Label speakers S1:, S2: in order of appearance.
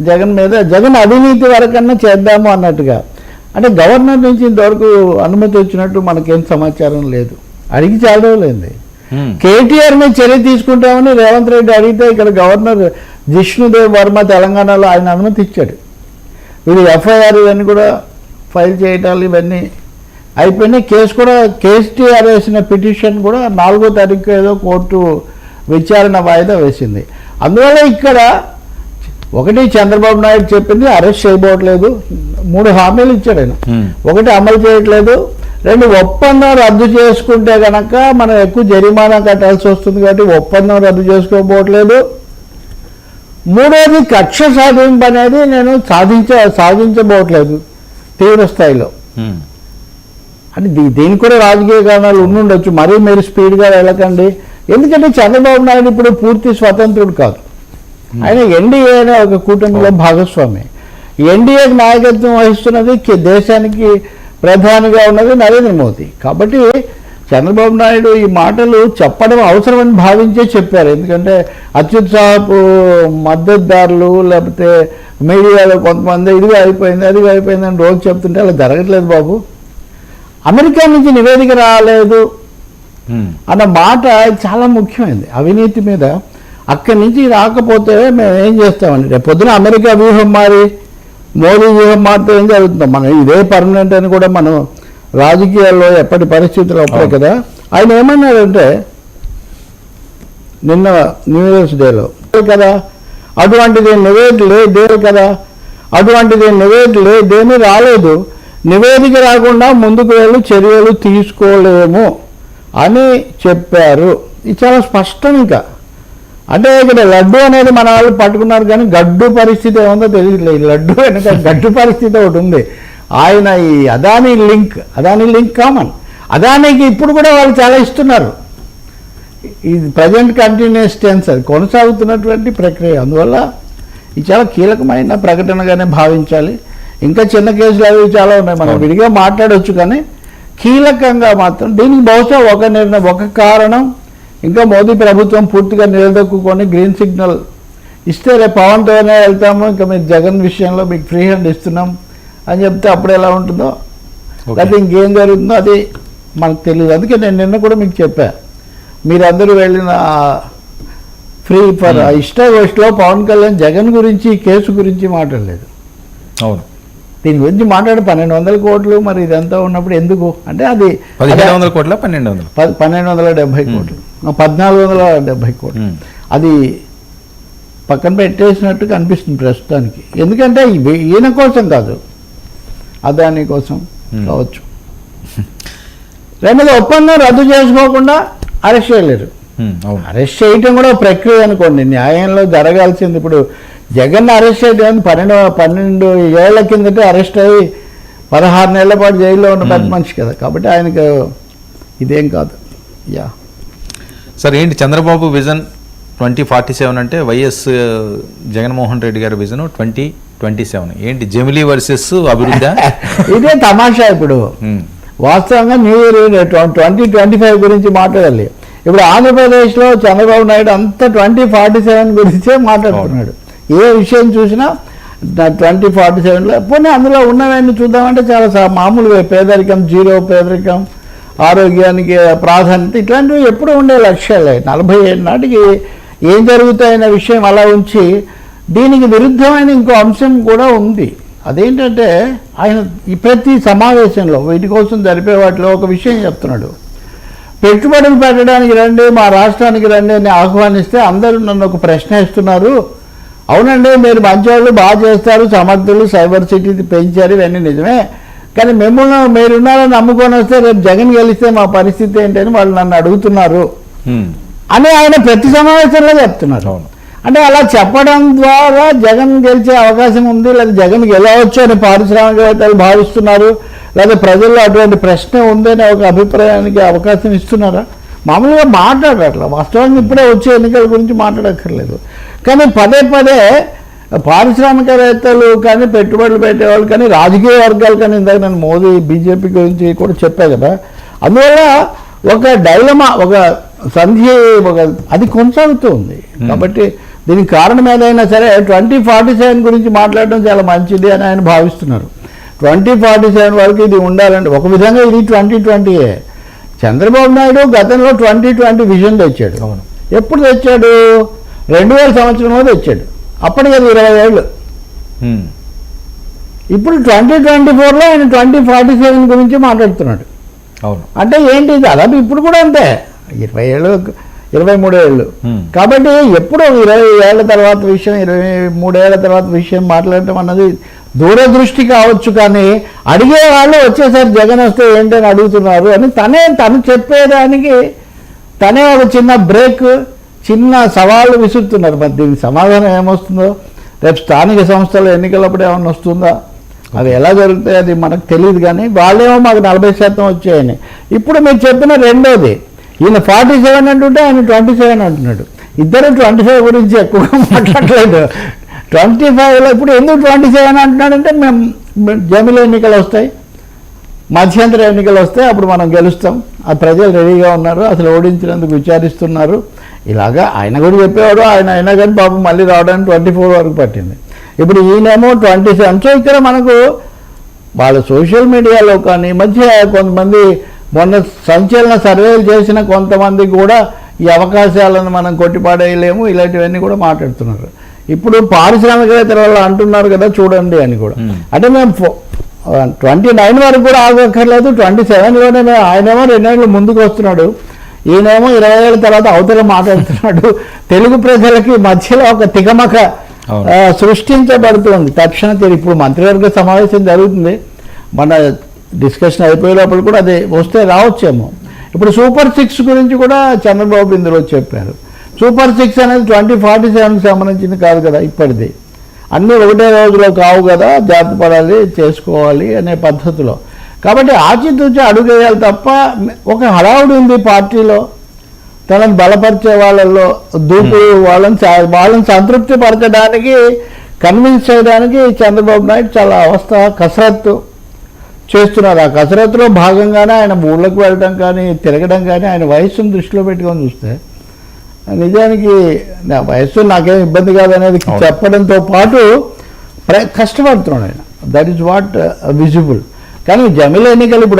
S1: జగన్ మీద, జగన్ అవినీతి వరకన్నా చేద్దాము అన్నట్టుగా. అంటే గవర్నర్ నుంచి ఇంతవరకు అనుమతి వచ్చినట్టు మనకేం సమాచారం లేదు, అడిగి చాలలేదు. కేటీఆర్ మీద చర్య తీసుకుంటామని రేవంత్ రెడ్డి అడిగితే ఇక్కడ గవర్నర్ జిష్ణుదేవ్ వర్మ తెలంగాణలో ఆయన అనుమతి ఇచ్చాడు. వీళ్ళు ఎఫ్ఐఆర్ ఇవన్నీ కూడా ఫైల్ చేయటాలు ఇవన్నీ అయిపోయినాయి. కేసు కూడా కేసీఆర్ వేసిన పిటిషన్ కూడా 4వ తారీఖు ఏదో కోర్టు విచారణ వాయిదా వేసింది. అందువల్ల ఇక్కడ ఒకటి చంద్రబాబు నాయుడు చెప్పింది అరెస్ట్ చేయబోట్లేదు, 3 హామీలు ఇచ్చాడు ఆయన. ఒకటి అమలు చేయట్లేదు, 2 ఒప్పందం రద్దు చేసుకుంటే కనుక మనం ఎక్కువ జరిమానా కట్టాల్సి వస్తుంది కాబట్టి ఒప్పందం రద్దు చేసుకోబోట్లేదు. 3వది కక్ష సాధింపు అనేది నేను సాధించబోట్లేదు తీవ్ర స్థాయిలో. అంటే దీనికి కూడా రాజకీయ కారణాలు ఉండుండొచ్చు, మరీ మీరు స్పీడ్గా వెళ్ళకండి. ఎందుకంటే చంద్రబాబు నాయుడు ఇప్పుడు పూర్తి స్వతంత్రుడు కాదు, ఆయన ఎన్డీఏ అనే ఒక కూటమిలో భాగస్వామి. ఎన్డీఏకి నాయకత్వం వహిస్తున్నది దేశానికి ప్రధానిగా ఉన్నది నరేంద్ర మోదీ. కాబట్టి చంద్రబాబు నాయుడు ఈ మాటలు చెప్పడం అవసరమని భావించే చెప్పారు. ఎందుకంటే అత్యుత్సాహపు మద్దతుదారులు లేకపోతే మీడియాలో కొంతమంది ఇదిగా అయిపోయింది అదిగా అయిపోయిందని రోజు చెప్తుంటే అలా జరగట్లేదు బాబు. అమెరికా నుంచి నివేదిక రాలేదు అన్న మాట చాలా ముఖ్యమైనది. అవినీతి మీద అక్కడి నుంచి రాకపోతే మేము ఏం చేస్తామండి? రేపు పొద్దున అమెరికా వ్యూహం మారి మోదీ వ్యూహం మారితే ఏం జరుగుతుందో, మనం ఇదే పర్మనెంట్ అని కూడా మనం రాజకీయాల్లో ఎప్పటి పరిస్థితులు అప్పుడే కదా. ఆయన ఏమన్నాడంటే నిన్న న్యూ ఇయర్స్ డేలో కదా, అటువంటిది నివేదిక లేదు కదా, అటువంటిది నివేదిక లేదేమీ రాలేదు, నివేదిక రాకుండా ముందుకు వెళ్ళి చర్యలు తీసుకోలేము అని చెప్పారు. ఇది చాలా స్పష్టం. ఇంకా అంటే ఇక్కడ లడ్డు అనేది మన వాళ్ళు పట్టుకున్నారు కానీ గడ్డు పరిస్థితి ఏముందో తెలియట్లేదు. లడ్డు వెనక గడ్డు పరిస్థితి ఒకటి ఉంది. ఆయన ఈ అదానీ లింక్ కామన్, అదానీకి ఇప్పుడు కూడా వాళ్ళు చాలా ఇస్తున్నారు. ఇది ప్రజెంట్ కంటిన్యూస్ టెన్స్, అది కొనసాగుతున్నటువంటి ప్రక్రియ. అందువల్ల ఇది చాలా కీలకమైన ప్రకటనగానే భావించాలి. ఇంకా చిన్న కేసులు అవి చాలా ఉన్నాయి, మనం విడిగా మాట్లాడవచ్చు. కానీ కీలకంగా మాత్రం దీనికి బహుశా ఒక కారణం, ఇంకా మోదీ ప్రభుత్వం పూర్తిగా నిలదొక్కుని గ్రీన్ సిగ్నల్ ఇస్తే రేపు పవన్తోనే వెళ్తాము, ఇంకా మీరు జగన్ విషయంలో మీకు ఫ్రీ హ్యాండ్ ఇస్తున్నాం అని చెప్తే అప్పుడు ఎలా ఉంటుందో లేకపోతే ఇంకేం జరుగుతుందో అది మనకు తెలియదు. అందుకే నేను నిన్న కూడా మీకు చెప్పా, మీరందరూ వెళ్ళిన ఫ్రీ ఫర్ ఇష్టాగోష్ఠిలో పవన్ కళ్యాణ్ జగన్ గురించి కేసు గురించి మాట్లాడలేదు.
S2: అవును,
S1: దీని గురించి మాట్లాడి 1200 కోట్లు మరి ఇదంతా ఉన్నప్పుడు ఎందుకు అంటే అది
S2: 1200 కోట్ల
S1: 1270 కోట్లు 1470 కోట్లు అది పక్కన పెట్టేసినట్టు కనిపిస్తుంది ప్రస్తుతానికి. ఎందుకంటే ఈయన కోసం కాదు, అదాని కోసం కావచ్చు. రెండోది ఒప్పందం రద్దు చేసుకోకుండా అరెస్ట్ చేయలేరు. అరెస్ట్ చేయటం కూడా ప్రక్రియ అనుకోండి, న్యాయంలో జరగాల్సింది. ఇప్పుడు జగన్ అరెస్ట్ చేయడం 12 ఏళ్ల కిందటే అరెస్ట్ అయ్యి 16 నెలల పాటు జైల్లో ఉన్న పెద్ద మనిషి కదా, కాబట్టి ఆయనకు ఇదేం కాదు. యా
S2: సార్, ఏంటి చంద్రబాబు విజన్ 2047 అంటే వైఎస్ జగన్మోహన్ రెడ్డి గారి విజన్ 2027 ఏంటి? జమిలీ వర్సెస్ అభివృద్ధి
S1: ఇదే తమాషా. ఇప్పుడు వాస్తవంగా న్యూ ఇయర్ 2025 గురించి మాట్లాడాలి. ఇప్పుడు ఆంధ్రప్రదేశ్లో చంద్రబాబు నాయుడు అంతా 2047 గురించే మాట్లాడుతున్నాడు. ఏ విషయం చూసినా 2047లో పోనీ అందులో ఉన్నవన్నీ చూద్దామంటే చాలా మామూలుగా పేదరికం, జీరో పేదరికం, ఆరోగ్యానికి ప్రాధాన్యత, ఇట్లాంటివి ఎప్పుడు ఉండే లక్ష్యాలే. 47 నాటికి ఏం జరుగుతాయనే విషయం అలా ఉంచి దీనికి విరుద్ధమైన ఇంకో అంశం కూడా ఉంది. అదేంటంటే ఆయన ఈ ప్రతి సమావేశంలో వీటి కోసం జరిపే వాటిలో ఒక విషయం చెప్తున్నాడు. పెట్టుబడులు పెట్టడానికి రండి, మా రాష్ట్రానికి రండి అని ఆహ్వానిస్తే అందరూ నన్ను ఒక ప్రశ్న ఇస్తున్నారు. అవునండి, మీరు మంచివాళ్ళు, బాగా చేస్తారు, సమర్థులు, సైబర్ సిటీ పెంచారు, ఇవన్నీ నిజమే. కానీ మిమ్మల్ని మీరున్నారని నమ్ముకొని వస్తే రేపు జగన్ గెలిస్తే మా పరిస్థితి ఏంటని వాళ్ళు నన్ను అడుగుతున్నారు అని ఆయన ప్రతి సమావేశంలో చెప్తున్నారు. అంటే అలా చెప్పడం ద్వారా జగన్ గెలిచే అవకాశం ఉంది, లేదా జగన్ గెలవచ్చు అని పారిశ్రామికవేత్తలు భావిస్తున్నారు, లేదా ప్రజల్లో అటువంటి ప్రశ్న ఉందని ఒక అభిప్రాయానికి అవకాశం ఇస్తున్నారా? మామూలుగా మాట్లాడట్లా. వాస్తవానికి ఇప్పుడే వచ్చే ఎన్నికల గురించి మాట్లాడక్కర్లేదు. కానీ పదే పదే పారిశ్రామికవేత్తలు కానీ, పెట్టుబడులు పెట్టేవాళ్ళు కానీ, రాజకీయ వర్గాలు కానీ, ఇందాక నేను మోదీ బీజేపీ గురించి కూడా చెప్పా కదా, అందువల్ల ఒక డైలమా, ఒక సంధి, అది కొనసాగుతూ ఉంది. కాబట్టి దీనికి కారణం ఏదైనా సరే 2047 గురించి మాట్లాడడం చాలా మంచిది అని ఆయన భావిస్తున్నారు. 2047 వరకు ఇది ఉండాలంటే ఒక విధంగా ఇది 2020. చంద్రబాబు నాయుడు గతంలో 2020 విజన్ తెచ్చాడు.
S2: అవును.
S1: ఎప్పుడు తెచ్చాడు? 2000 సంవత్సరంలో తెచ్చాడు. అప్పటికి అది 20 ఏళ్ళు. ఇప్పుడు 2024లో ఆయన 2047 గురించి మాట్లాడుతున్నాడు.
S2: అవును.
S1: అంటే ఏంటి దాదాపు ఇప్పుడు కూడా అంతే, 20 ఏళ్ళు 23 ఏళ్ళు. కాబట్టి ఎప్పుడో 20 ఏళ్ల తర్వాత విషయం, 23 ఏళ్ల తర్వాత విషయం మాట్లాడటం అన్నది దూరదృష్టి కావచ్చు, కానీ అడిగే వాళ్ళు వచ్చేసరి జగన్ వస్తే ఏంటని అడుగుతున్నారు అని తను చెప్పేదానికి తనే ఒక చిన్న బ్రేక్, చిన్న సవాళ్ళు విసురుతున్నారు. మరి దీనికి సమాధానం ఏమొస్తుందో, రేపు స్థానిక సంస్థల ఎన్నికలప్పుడు ఏమన్నా వస్తుందా, అవి ఎలా జరుగుతాయి అది మనకు తెలియదు. కానీ వాళ్ళేమో మాకు 40% వచ్చాయని. ఇప్పుడు మీరు చెప్పిన రెండోది, ఈయన 47 అంటుంటే ఆయన 27 అంటున్నాడు. ఇద్దరు 25 గురించి ఎక్కువగా మాట్లాడలేదు. 25లో ఇప్పుడు ఎందుకు 27 అంటున్నాడంటే మేము జమిలి ఎన్నికలు వస్తాయి, మధ్యంతర ఎన్నికలు వస్తాయి, అప్పుడు మనం గెలుస్తాం, ఆ ప్రజలు రెడీగా ఉన్నారు, అసలు ఓడించినందుకు విచారిస్తున్నారు. ఇలాగా ఆయన కూడా చెప్పేవాడు. ఆయన అయినా కానీ పాపం మళ్ళీ రావడానికి 24 వరకు పట్టింది. ఇప్పుడు ఈయనేమో 27. సో ఇక్కడ మనకు వాళ్ళ సోషల్ మీడియాలో కానీ మధ్య కొంతమంది మొన్న సంచలన సర్వేలు చేసిన కొంతమంది కూడా ఈ అవకాశాలను మనం కొట్టిపాడేయలేము ఇలాంటివన్నీ కూడా మాట్లాడుతున్నారు. ఇప్పుడు పారిశ్రామికవేత్తల వాళ్ళు అంటున్నారు కదా చూడండి అని కూడా. అంటే మేము 29 వరకు కూడా ఆగక్కర్లేదు, 27లోనే మేము, ఆయనేమో 2 ఏళ్ళు ముందుకు వస్తున్నాడు, ఈయనేమో 20 ఏళ్ళ తర్వాత అవతల మాట్లాడుతున్నాడు. తెలుగు ప్రజలకి మధ్యలో ఒక తికమక సృష్టించబడుతుంది. తక్షణ ఇప్పుడు మంత్రివర్గ సమావేశం జరుగుతుంది, మన డిస్కషన్ అయిపోయేటప్పుడు కూడా అదే వస్తే రావచ్చేమో. ఇప్పుడు సూపర్ 6 గురించి కూడా చంద్రబాబు ఇందులో చెప్పారు. సూపర్ 6 అనేది 2047 సంబంధించింది కాదు కదా, ఇప్పటిది అన్నీ ఒకటే రోజులో కావు కదా, జాగ్రత్త పడాలి, చేసుకోవాలి అనే పద్ధతిలో. కాబట్టి ఆచితూచి అడుగేయాలి తప్ప ఒక హడావుడి ఉంది పార్టీలో, తనను బలపరిచే వాళ్ళల్లో దూకు, వాళ్ళని సంతృప్తి పరచడానికి, కన్విన్స్ చేయడానికి చంద్రబాబు నాయుడు చాలా కసరత్తు చేస్తున్నారు. ఆ కసరత్తులో భాగంగానే ఆయన ఊళ్ళకు వెళ్ళడం కానీ తిరగడం కానీ ఆయన వయస్సును దృష్టిలో పెట్టుకొని చూస్తే నిజానికి నా వయస్సు నాకేం ఇబ్బంది కాదనేది చెప్పడంతో పాటు కష్టపడుతున్నాడు ఆయన. That is what visible. కానీ జమిలి ఎన్నికలు ఇప్పుడు